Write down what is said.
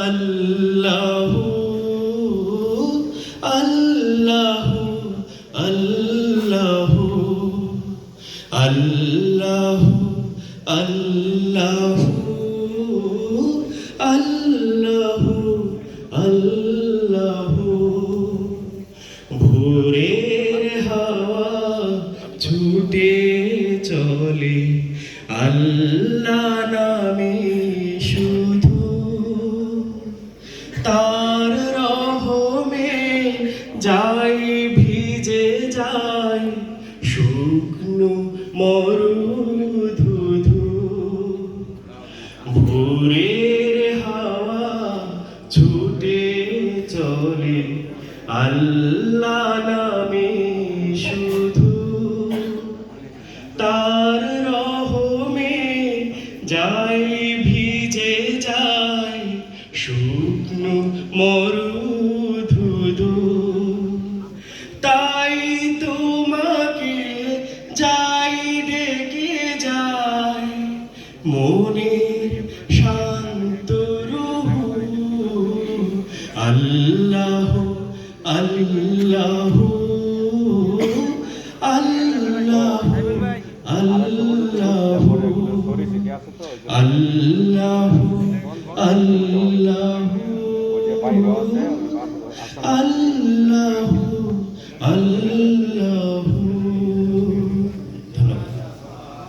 আল্লাহু আল্লাহু আল্লাহু আল্লাহু আল্লাহু আল্লাহু আল্লাহু ভোরের হাওয়া ছুটে চলে আল্লাহ নামে শুধু তার রহমে যাই ভিজে যায় শুকনো মরুধুধু ভোরের হাওয়া ছুটে চলে আল্লাহ নামে শুধু তার রহমে যাই ভিজে যায় শুকনো মরুধুধু তাই তোমাকে যাই ডেকে যায় মনের শান্ত রুহু আল্লাহ আল্লাহ আল্লাহ আল্লাহ আল্লাহ আল্লাহ আল্লাহ আল্লাহ